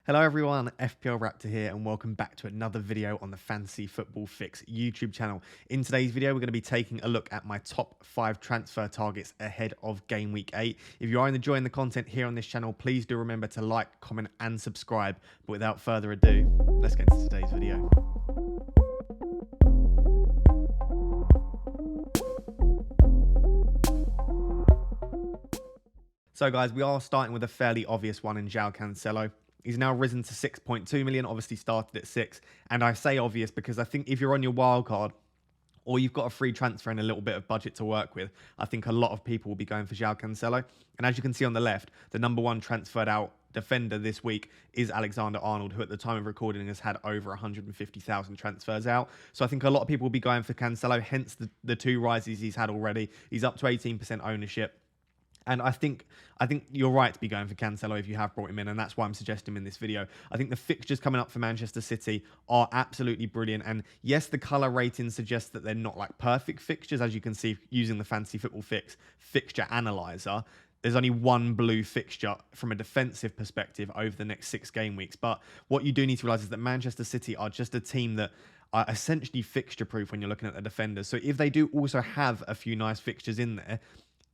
Hello everyone, FPL Raptor here and welcome back to another video on the Fantasy Football Fix YouTube channel. In today's video, we're going to be taking a look at my top 5 transfer targets ahead of Game Week 8. If you are enjoying the content here on this channel, please do remember to like, comment and subscribe. But without further ado, let's get into today's video. So guys, we are starting with a fairly obvious one in Cancelo. He's now risen to 6.2 million, obviously started at 6. And I say obvious because I think if you're on your wildcard or you've got a free transfer and a little bit of budget to work with, I think a lot of people will be going for Cancelo. And as you can see on the left, the number one transferred out defender this week is Alexander-Arnold, who at the time of recording has had over 150,000 transfers out. So I think a lot of people will be going for Cancelo, hence the 2 rises he's had already. He's up to 18% ownership. And I think you're right to be going for Cancelo if you have brought him in, and that's why I'm suggesting him in this video. I think the fixtures coming up for Manchester City are absolutely brilliant. And yes, the colour rating suggests that they're not like perfect fixtures, as you can see using the Fantasy Football Fix fixture analyzer. There's only one blue fixture from a defensive perspective over the next 6 game weeks. But what you do need to realise is that Manchester City are just a team that are essentially fixture-proof when you're looking at the defenders. So if they do also have a few nice fixtures in there,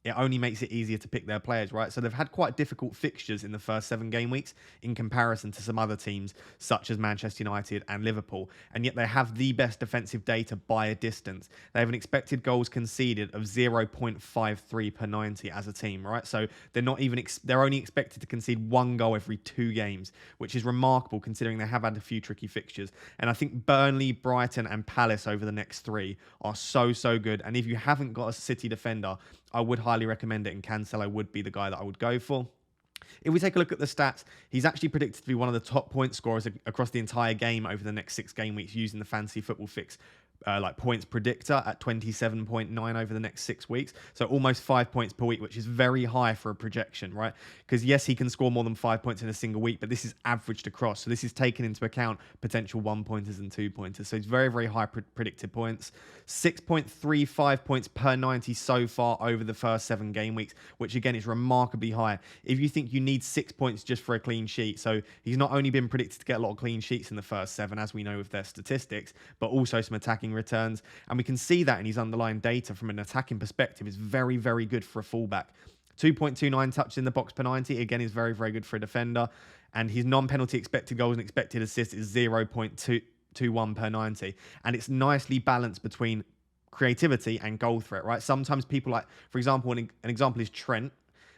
it only makes it easier to pick their players, right? So they've had quite difficult fixtures in the first 7 game weeks in comparison to some other teams such as Manchester United and Liverpool. And yet they have the best defensive data by a distance. They have an expected goals conceded of 0.53 per 90 as a team, right? So they're not even, they're only expected to concede 1 goal every 2 games, which is remarkable considering they have had a few tricky fixtures. And I think Burnley, Brighton and Palace over the next 3 are so good. And if you haven't got a City defender, I would highly recommend it, and Cancelo would be the guy that I would go for. If we take a look at the stats, he's actually predicted to be one of the top point scorers across the entire game over the next 6 game weeks using the Fantasy Football Fix like points predictor at 27.9 over the next 6 weeks. So almost 5 points per week, which is very high for a projection, right? Because yes, he can score more than 5 points in a single week, but this is averaged across. So this is taken into account potential 1-pointers and 2-pointers. So it's very high predicted points. 6.35 points per 90 so far over the first 7 game weeks, which again is remarkably high. If you think you need 6 points just for a clean sheet, so he's not only been predicted to get a lot of clean sheets in the first 7, as we know with their statistics, but also some attacking returns. And we can see that in his underlying data from an attacking perspective is very good for a fullback. 2.29 touches in the box per 90, again, is very good for a defender. And his non-penalty expected goals and expected assists is 0.21 per 90. And it's nicely balanced between creativity and goal threat, right? Sometimes people like, for example, an example is Trent.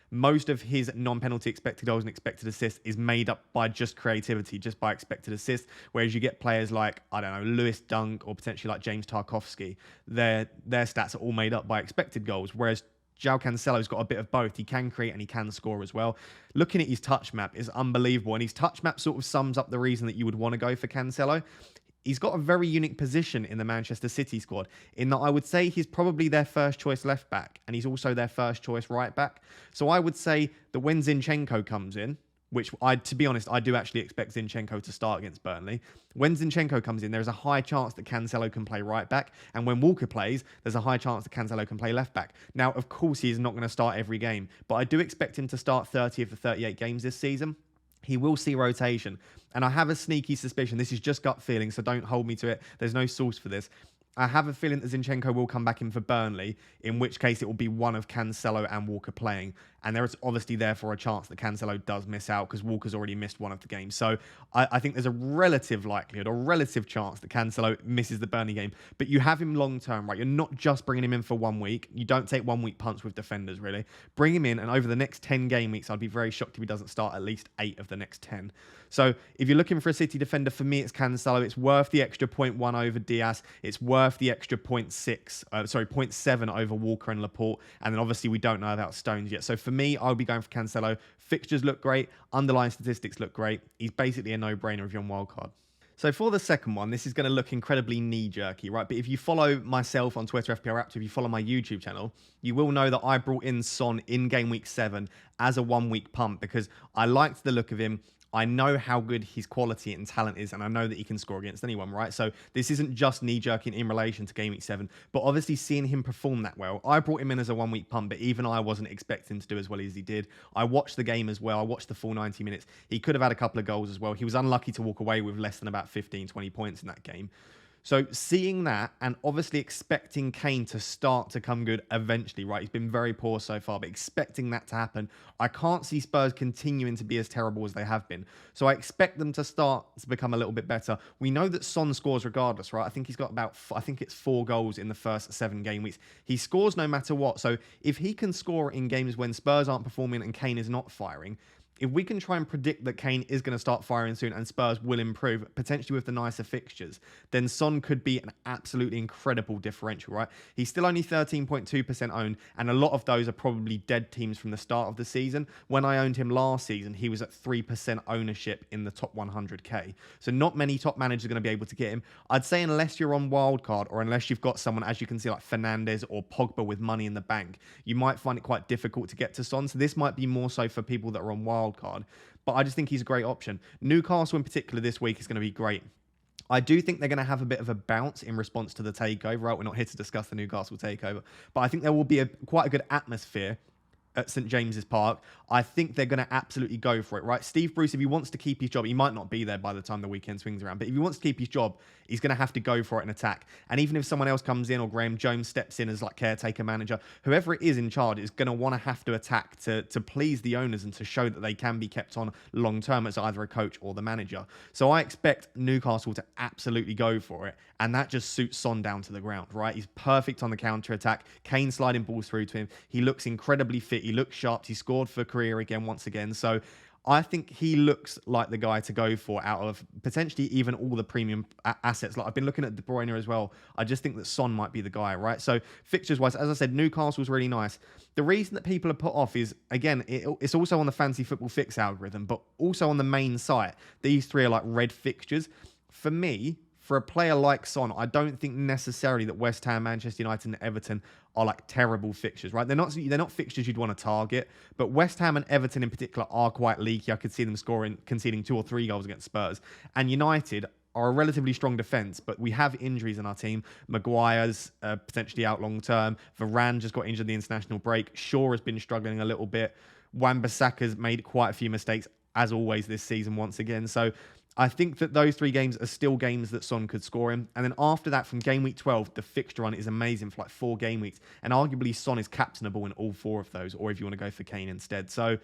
Most of his non-penalty expected goals and expected assists is made up by just creativity, just by expected assists. Whereas you get players like, I don't know, Lewis Dunk or potentially like James Tarkowski, their stats are all made up by expected goals. Whereas João Cancelo's got a bit of both. He can create and he can score as well. Looking at his touch map is unbelievable. And his touch map sort of sums up the reason that you would want to go for Cancelo. He's got a very unique position in the Manchester City squad in that I would say he's probably their first choice left back and he's also their first choice right back. So I would say that when Zinchenko comes in, which to be honest, I do actually expect Zinchenko to start against Burnley. When Zinchenko comes in, there's a high chance that Cancelo can play right back. And when Walker plays, there's a high chance that Cancelo can play left back. Now, of course, he is not going to start every game, but I do expect him to start 30 of the 38 games this season. He will see rotation. And I have a sneaky suspicion, this is just gut feeling, so don't hold me to it. There's no source for this. I have a feeling that Zinchenko will come back in for Burnley, in which case it will be one of Cancelo and Walker playing. And there is obviously therefore a chance that Cancelo does miss out because Walker's already missed one of the games. So I think there's a relative likelihood, a relative chance that Cancelo misses the Burnley game. But you have him long term, right? You're not just bringing him in for 1 week. You don't take 1 week punts with defenders, really. Bring him in, and over the next 10 game weeks, I'd be very shocked if he doesn't start at least 8 of the next 10. So if you're looking for a City defender, for me, it's Cancelo. It's worth the extra 0.1 over Diaz. It's worth the extra 0.7 over Walker and Laporte. And then obviously we don't know about Stones yet. So for me, I'll be going for Cancelo. Fixtures look great. Underlying statistics look great. He's basically a no-brainer if you're on wildcard. So for the second one, this is going to look incredibly knee-jerky, right? But if you follow myself on Twitter, FPL Raptor, if you follow my YouTube channel, you will know that I brought in Son in game week 7 as a 1 week pump because I liked the look of him. I know how good his quality and talent is, and I know that he can score against anyone, right? So this isn't just knee-jerking in relation to Game Week 7, but obviously seeing him perform that well. I brought him in as a one-week punt, but even I wasn't expecting to do as well as he did. I watched the game as well. I watched the full 90 minutes. He could have had a couple of goals as well. He was unlucky to walk away with less than about 15, 20 points in that game. So seeing that and obviously expecting Kane to start to come good eventually, right? He's been very poor so far, but expecting that to happen, I can't see Spurs continuing to be as terrible as they have been. So I expect them to start to become a little bit better. We know that Son scores regardless, right? I think he's got I think it's 4 goals in the first 7 game weeks. He scores no matter what. So if he can score in games when Spurs aren't performing and Kane is not firing, if we can try and predict that Kane is going to start firing soon and Spurs will improve, potentially with the nicer fixtures, then Son could be an absolutely incredible differential, right? He's still only 13.2% owned, and a lot of those are probably dead teams from the start of the season. When I owned him last season, he was at 3% ownership in the top 100k. So not many top managers are going to be able to get him. I'd say unless you're on wildcard or unless you've got someone, as you can see, like Fernandes or Pogba with money in the bank, you might find it quite difficult to get to Son. So this might be more so for people that are on wildcard. But I just think he's a great option. Newcastle in particular this week is going to be great. I do think they're going to have a bit of a bounce in response to the takeover, right? We're not here to discuss the Newcastle takeover, but I think there will be quite a good atmosphere at St James's Park. I think they're going to absolutely go for it, right? Steve Bruce, if he wants to keep his job, he might not be there by the time the weekend swings around, but if he wants to keep his job, he's going to have to go for it and attack. And even if someone else comes in or Graham Jones steps in as like caretaker manager, whoever it is in charge is going to want to have to attack to please the owners and to show that they can be kept on long term as either a coach or the manager. So I expect Newcastle to absolutely go for it. And that just suits Son down to the ground, right? He's perfect on the counter attack. Kane sliding balls through to him. He looks incredibly fit. He looks sharp. He scored for career again, once again. So I think he looks like the guy to go for out of potentially even all the premium assets. Like I've been looking at De Bruyne as well. I just think that Son might be the guy, right? So fixtures-wise, as I said, Newcastle's really nice. The reason that people are put off is, again, it's also on the Fantasy Football Fix algorithm, but also on the main site. These 3 are like red fixtures. For me, for a player like Son, I don't think necessarily that West Ham, Manchester United and Everton are like terrible fixtures, right? They're not fixtures you'd want to target, but West Ham and Everton in particular are quite leaky. I could see them conceding 2 or 3 goals against Spurs. And United are a relatively strong defence, but we have injuries in our team. Maguire's potentially out long term. Varane just got injured in the international break. Shaw has been struggling a little bit. Wan-Bissaka's made quite a few mistakes, as always, this season once again. So I think that those 3 games are still games that Son could score in. And then after that, from game week 12, the fixture run is amazing for like 4 game weeks. And arguably, Son is captainable in all 4 of those, or if you want to go for Kane instead. So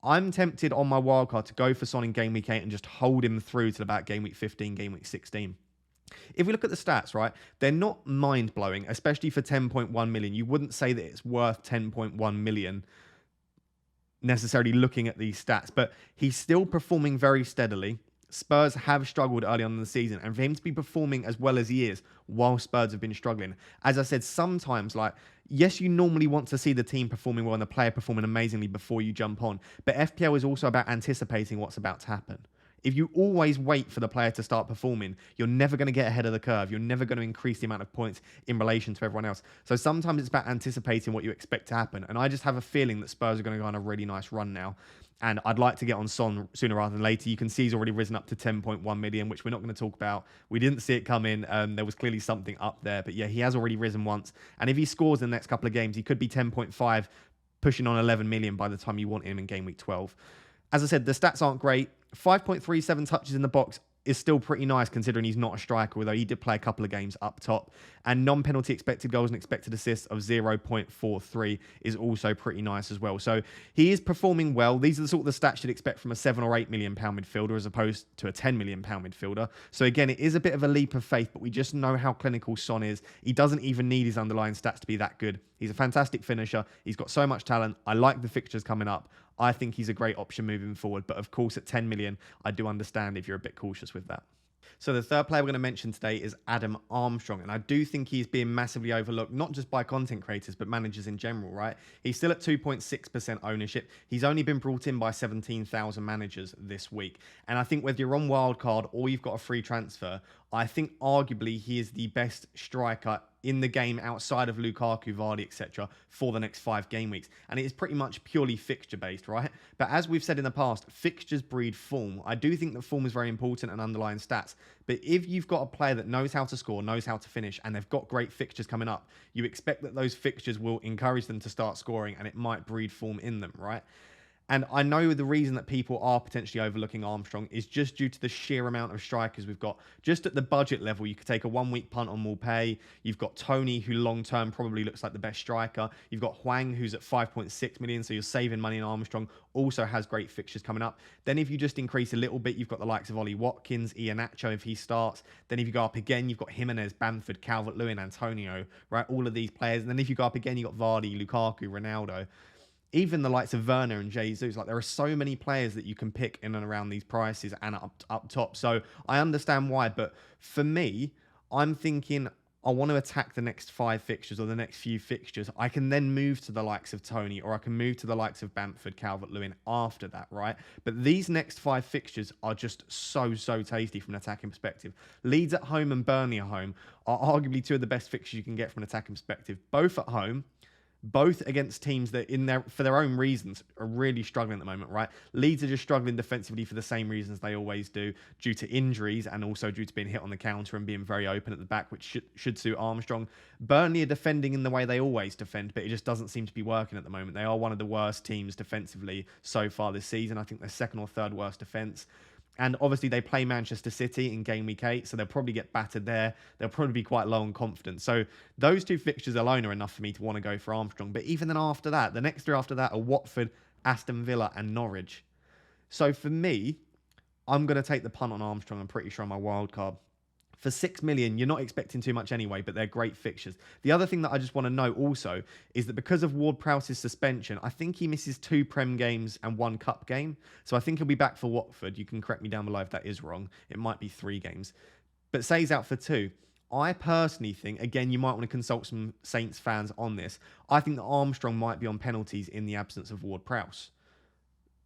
I'm tempted on my wildcard to go for Son in game week 8 and just hold him through to about game week 15, game week 16. If we look at the stats, right, they're not mind-blowing, especially for 10.1 million. You wouldn't say that it's worth 10.1 million necessarily looking at these stats, but he's still performing very steadily. Spurs have struggled early on in the season, and for him to be performing as well as he is while Spurs have been struggling, as I said, sometimes, like, yes, you normally want to see the team performing well and the player performing amazingly before you jump on, but FPL is also about anticipating what's about to happen. If you always wait for the player to start performing, you're never going to get ahead of the curve. You're never going to increase the amount of points in relation to everyone else. So sometimes it's about anticipating what you expect to happen. And I just have a feeling that Spurs are going to go on a really nice run now. And I'd like to get on Son sooner rather than later. You can see he's already risen up to 10.1 million, which we're not going to talk about. We didn't see it come in. There was clearly something up there. But yeah, he has already risen once. And if he scores in the next couple of games, he could be 10.5, pushing on 11 million by the time you want him in game week 12. As I said, the stats aren't great. 5.37 touches in the box is still pretty nice considering he's not a striker, although he did play a couple of games up top. And non-penalty expected goals and expected assists of 0.43 is also pretty nice as well. So he is performing well. These are the sort of the stats you'd expect from a £7 or £8 million midfielder as opposed to a £10 million midfielder. So again, it is a bit of a leap of faith, but we just know how clinical Son is. He doesn't even need his underlying stats to be that good. He's a fantastic finisher. He's got so much talent. I like the fixtures coming up. I think he's a great option moving forward. But of course, at 10 million, I do understand if you're a bit cautious with that. So the third player we're going to mention today is Adam Armstrong. And I do think he's being massively overlooked, not just by content creators, but managers in general, right? He's still at 2.6% ownership. He's only been brought in by 17,000 managers this week. And I think whether you're on wildcard or you've got a free transfer, I think arguably he is the best striker in the game outside of Lukaku, Vardy, etc. for the next 5 game weeks. And it is pretty much purely fixture based, right? But as we've said in the past, fixtures breed form. I do think that form is very important and underlying stats. But if you've got a player that knows how to score, knows how to finish, and they've got great fixtures coming up, you expect that those fixtures will encourage them to start scoring and it might breed form in them, right? And I know the reason that people are potentially overlooking Armstrong is just due to the sheer amount of strikers we've got. Just at the budget level, you could take a 1-week punt on Morpay. You've got Tony, who long-term probably looks like the best striker. You've got Hwang, who's at 5.6 million, so you're saving money in Armstrong. Also has great fixtures coming up. Then if you just increase a little bit, you've got the likes of Ollie Watkins, Iheanacho if he starts. Then if you go up again, you've got Jimenez, Bamford, Calvert-Lewin, Antonio, right? All of these players. And then if you go up again, you've got Vardy, Lukaku, Ronaldo. Even the likes of Werner and Jesus, like there are so many players that you can pick in and around these prices and up top. So I understand why, but for me, I'm thinking I want to attack the next 5 fixtures or the next few fixtures. I can then move to the likes of Tony or I can move to the likes of Bamford, Calvert-Lewin after that, right? But these next 5 fixtures are just so tasty from an attacking perspective. Leeds at home and Burnley at home are arguably 2 of the best fixtures you can get from an attacking perspective. Both at home, both against teams that for their own reasons are really struggling at the moment, right? Leeds are just struggling defensively for the same reasons they always do, due to injuries and also due to being hit on the counter and being very open at the back, which should suit Armstrong. Burnley are defending in the way they always defend, but it just doesn't seem to be working at the moment. They are one of the worst teams defensively so far this season. I think they're 2nd or 3rd worst defence. And obviously they play Manchester City in game week 8, so they'll probably get battered there. They'll probably be quite low on confidence. So those 2 fixtures alone are enough for me to want to go for Armstrong. But even then after that, the next 3 after that are Watford, Aston Villa and Norwich. So for me, I'm going to take the punt on Armstrong, I'm pretty sure, on my wild card. For 6 million, you're not expecting too much anyway, but they're great fixtures. The other thing that I just want to note also is that because of Ward-Prowse's suspension, I think he misses 2 Prem games and 1 Cup game. So I think he'll be back for Watford. You can correct me down below if that is wrong. It might be 3 games. But say he's out for 2. I personally think, again, you might want to consult some Saints fans on this. I think that Armstrong might be on penalties in the absence of Ward-Prowse.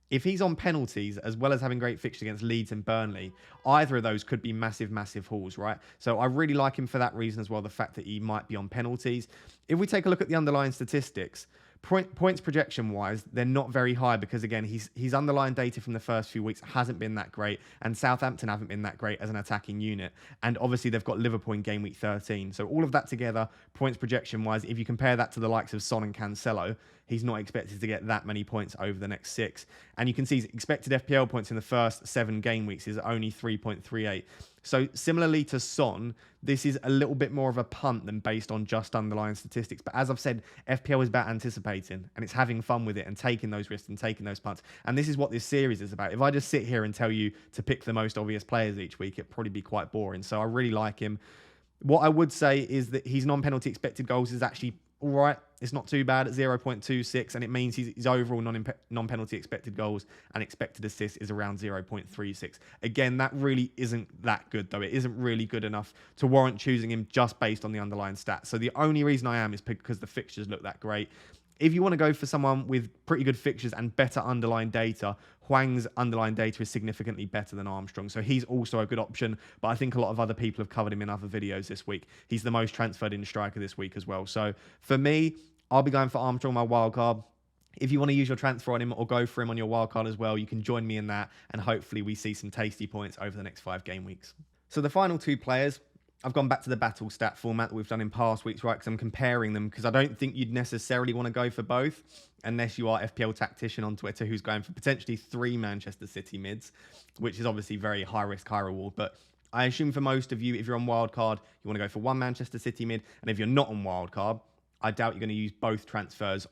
If he's on penalties, as well as having great fixtures against Leeds and Burnley, either of those could be massive hauls, right? So I really like him for that reason as well, the fact that he might be on penalties. If we take a look at the underlying statistics, points projection-wise, they're not very high because, again, his underlying data from the first few weeks hasn't been that great, and Southampton haven't been that great as an attacking unit. And obviously, they've got Liverpool in game week 13. So all of that together, points projection-wise, if you compare that to the likes of Son and Cancelo, he's not expected to get that many points over the next 6. And you can see his expected FPL points in the first 7 game weeks is only 3.38. So similarly to Son, this is a little bit more of a punt than based on just underlying statistics. But as I've said, FPL is about anticipating and it's having fun with it and taking those risks and taking those punts. And this is what this series is about. If I just sit here and tell you to pick the most obvious players each week, it'd probably be quite boring. So I really like him. What I would say is that his non-penalty expected goals is actually all right. It's not too bad at 0.26, and it means his overall non-penalty expected goals and expected assists is around 0.36. Again, that really isn't that good, though. It isn't really good enough to warrant choosing him just based on the underlying stats. So the only reason I am is because the fixtures look that great. If you want to go for someone with pretty good fixtures and better underlying data, Hwang's underlying data is significantly better than Armstrong. So he's also a good option, but I think a lot of other people have covered him in other videos this week. He's the most transferred in striker this week as well. So for me, I'll be going for Armstrong, my wildcard. If you want to use your transfer on him or go for him on your wildcard as well, you can join me in that. And hopefully we see some tasty points over the next 5 game weeks. So the final 2 players, I've gone back to the battle stat format that we've done in past weeks, right? Because I'm comparing them because I don't think you'd necessarily want to go for both unless you are FPL Tactician on Twitter who's going for potentially 3 Manchester City mids, which is obviously very high risk, high reward. But I assume for most of you, if you're on wildcard, you want to go for 1 Manchester City mid. And if you're not on wildcard, I doubt you're going to use both transfers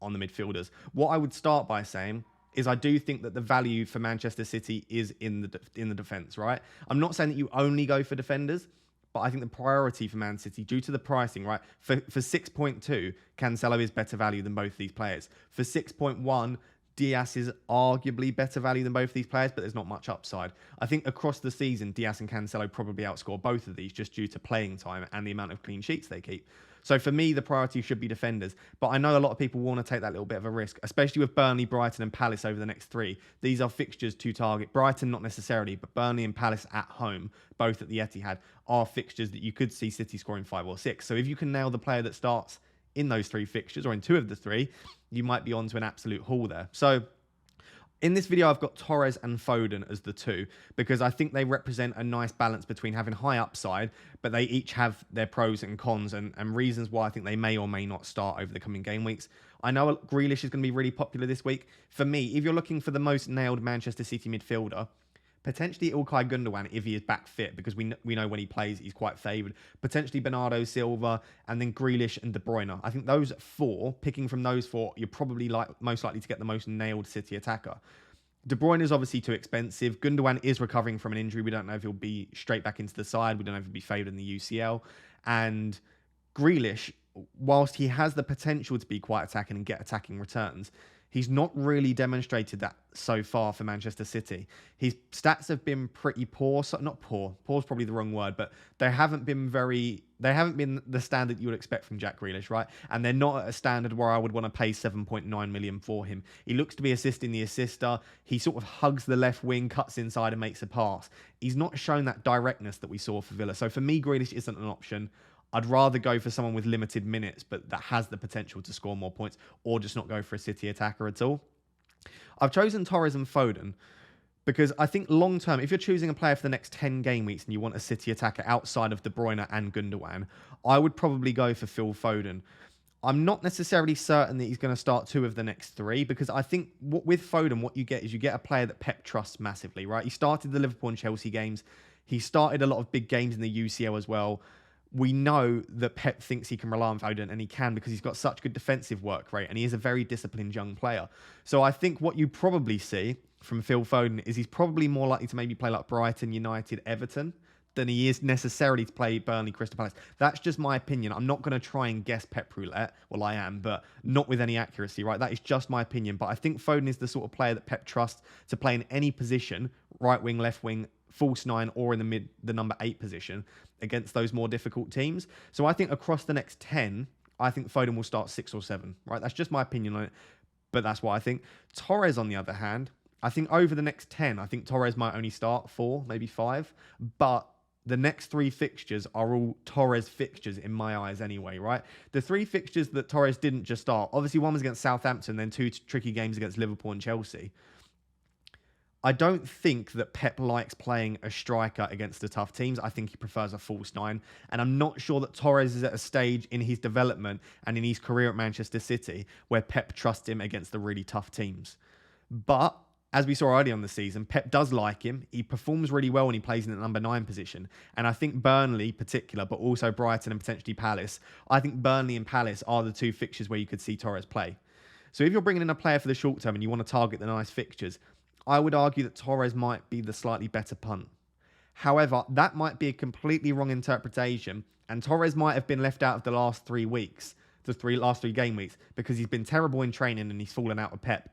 on the midfielders. What I would start by saying is I do think that the value for Manchester City is in the defence, right? I'm not saying that you only go for defenders, but I think the priority for Man City, due to the pricing, right? For 6.2, Cancelo is better value than both these players. For 6.1, Diaz is arguably better value than both of these players, but there's not much upside. I think across the season, Diaz and Cancelo probably outscore both of these just due to playing time and the amount of clean sheets they keep. So for me, the priority should be defenders. But I know a lot of people want to take that little bit of a risk, especially with Burnley, Brighton and Palace over the next 3. These are fixtures to target. Brighton, not necessarily, but Burnley and Palace at home, both at the Etihad, are fixtures that you could see City scoring 5 or 6. So if you can nail the player that starts in those 3 fixtures, or in 2 of the 3, you might be onto an absolute haul there. So in this video, I've got Torres and Foden as the 2 because I think they represent a nice balance between having high upside, but they each have their pros and cons and reasons why I think they may or may not start over the coming game weeks. I know Grealish is going to be really popular this week. For me, if you're looking for the most nailed Manchester City midfielder, potentially Ilkay Gundogan if he is back fit, because we know when he plays he's quite favoured. Potentially Bernardo Silva, and then Grealish and De Bruyne. I think those 4, picking from those 4, you're probably most likely to get the most nailed City attacker. De Bruyne is obviously too expensive. Gundogan is recovering from an injury. We don't know if he'll be straight back into the side. We don't know if he'll be favoured in the UCL. And Grealish, whilst he has the potential to be quite attacking and get attacking returns, he's not really demonstrated that so far for Manchester City. His stats have been pretty poor. So not poor. Poor is probably the wrong word, but they haven't been the standard you would expect from Jack Grealish, right? And they're not at a standard where I would want to pay 7.9 million for him. He looks to be assisting the assister. He sort of hugs the left wing, cuts inside and makes a pass. He's not shown that directness that we saw for Villa. So for me, Grealish isn't an option. I'd rather go for someone with limited minutes, but that has the potential to score more points, or just not go for a City attacker at all. I've chosen Torres and Foden because I think long term, if you're choosing a player for the next 10 game weeks and you want a City attacker outside of De Bruyne and Gundogan, I would probably go for Phil Foden. I'm not necessarily certain that he's going to start 2 of the next 3, because I think with Foden, what you get is you get a player that Pep trusts massively, right? He started the Liverpool and Chelsea games. He started a lot of big games in the UCL as well. We know that Pep thinks he can rely on Foden, and he can because he's got such good defensive work rate, and he is a very disciplined young player. So I think what you probably see from Phil Foden is he's probably more likely to maybe play like Brighton, United, Everton than he is necessarily to play Burnley, Crystal Palace. That's just my opinion. I'm not going to try and guess Pep roulette. Well, I am, but not with any accuracy, right? That is just my opinion. But I think Foden is the sort of player that Pep trusts to play in any position, right wing, left wing, false 9, or in the number 8 position against those more difficult teams. So I think across the next 10, I think Foden will start 6 or 7, right? That's just my opinion on it, but that's what I think. Torres, on the other hand, I think over the next 10, I think Torres might only start 4, maybe 5, but the next 3 fixtures are all Torres fixtures in my eyes anyway, right? The 3 fixtures that Torres didn't just start, obviously one was against Southampton, then 2 tricky games against Liverpool and Chelsea. I don't think that Pep likes playing a striker against the tough teams. I think he prefers a false 9. And I'm not sure that Torres is at a stage in his development and in his career at Manchester City where Pep trusts him against the really tough teams. But as we saw early on the season, Pep does like him. He performs really well when he plays in the number 9 position. And I think Burnley in particular, but also Brighton and potentially Palace, I think Burnley and Palace are the 2 fixtures where you could see Torres play. So if you're bringing in a player for the short term and you want to target the nice fixtures, I would argue that Torres might be the slightly better punt. However, that might be a completely wrong interpretation, and Torres might have been left out of the last 3 weeks, last three game weeks, because he's been terrible in training and he's fallen out with Pep.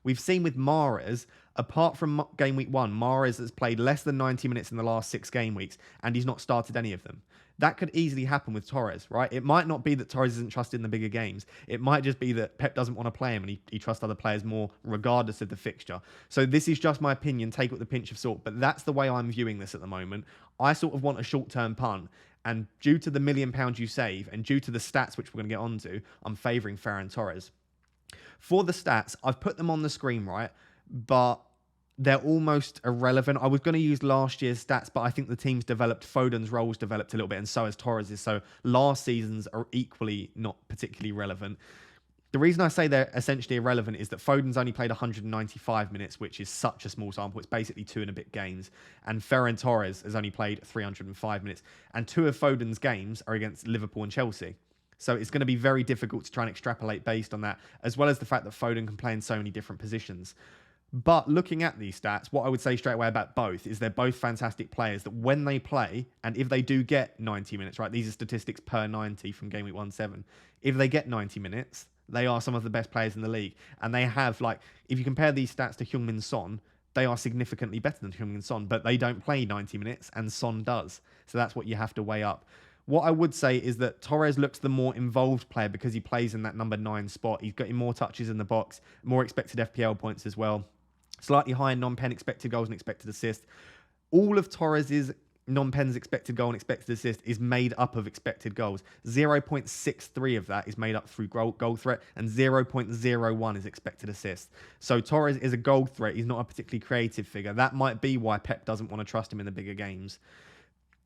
We've seen with Mahrez, apart from game week 1, Mahrez has played less than 90 minutes in the last 6 game weeks, and he's not started any of them. That could easily happen with Torres, right? It might not be that Torres isn't trusted in the bigger games. It might just be that Pep doesn't want to play him and he trusts other players more regardless of the fixture. So this is just my opinion, take it with a pinch of salt, but that's the way I'm viewing this at the moment. I sort of want a short-term punt, and due to the £1 million you save and due to the stats which we're going to get onto, I'm favouring Ferran Torres. For the stats, I've put them on the screen, right? But they're almost irrelevant. I was going to use last year's stats, but I think the team's developed. Foden's role's developed a little bit, and so has Torres's. So last season's are equally not particularly relevant. The reason I say they're essentially irrelevant is that Foden's only played 195 minutes, which is such a small sample. It's basically 2 and a bit games. And Ferran Torres has only played 305 minutes. And 2 of Foden's games are against Liverpool and Chelsea. So it's going to be very difficult to try and extrapolate based on that, as well as the fact that Foden can play in so many different positions. But looking at these stats, what I would say straight away about both is they're both fantastic players that when they play, and if they do get 90 minutes, right, these are statistics per 90 from game week 1-7. If they get 90 minutes, They are some of the best players in the league. And they have, like, if you compare these stats to Heung-min Son, they are significantly better than Heung-min Son, but they don't play 90 minutes, and Son does. So that's what you have to weigh up. What I would say is that Torres looks the more involved player because he plays in that number 9 spot. He's got more touches in the box, more expected FPL points as well. Slightly higher non-pen expected goals and expected assists. All of Torres's non-pen's expected goal and expected assist is made up of expected goals. 0.63 of that is made up through goal threat, and 0.01 is expected assist. So Torres is a goal threat. He's not a particularly creative figure. That might be why Pep doesn't want to trust him in the bigger games.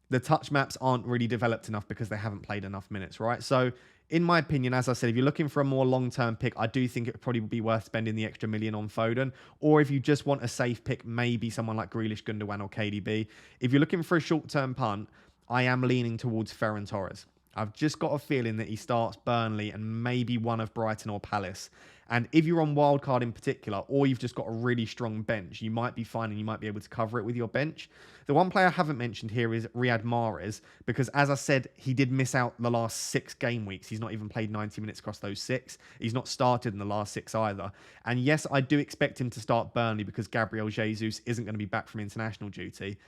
The touch maps aren't really developed enough because they haven't played enough minutes, right? So, in my opinion, as I said, if you're looking for a more long-term pick, I do think it would probably be worth spending the extra million on Foden. Or if you just want a safe pick, maybe someone like Grealish, Gundogan, or KDB. If you're looking for a short-term punt, I am leaning towards Ferran Torres. I've just got a feeling that he starts Burnley and maybe one of Brighton or Palace. And if you're on wildcard in particular, or you've just got a really strong bench, you might be fine and you might be able to cover it with your bench. The one player I haven't mentioned here is Riyad Mahrez, because as I said, he did miss out the last 6 game weeks. He's not even played 90 minutes across those 6. He's not started in the last 6 either. And yes, I do expect him to start Burnley because Gabriel Jesus isn't going to be back from international duty.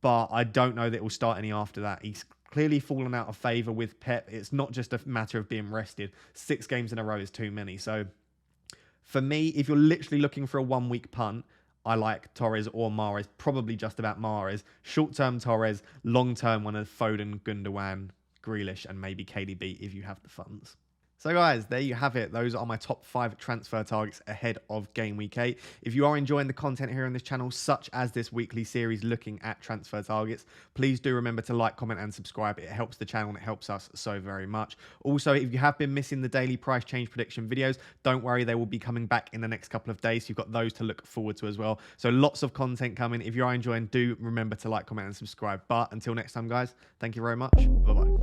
But I don't know that it will start any after that. He's clearly fallen out of favour with Pep. It's not just a matter of being rested. 6 games in a row is too many. So for me, if you're literally looking for a 1-week punt, I like Torres or Mahrez, probably just about Mahrez. Short-term Torres, long-term one of Foden, Gundogan, Grealish, and maybe KDB if you have the funds. So guys, there you have it. Those are my top 5 transfer targets ahead of Game Week 8. If you are enjoying the content here on this channel, such as this weekly series looking at transfer targets, please do remember to like, comment, and subscribe. It helps the channel and it helps us so very much. Also, if you have been missing the daily price change prediction videos, don't worry, they will be coming back in the next couple of days. You've got those to look forward to as well. So lots of content coming. If you are enjoying, do remember to like, comment, and subscribe. But until next time, guys, thank you very much. Bye-bye.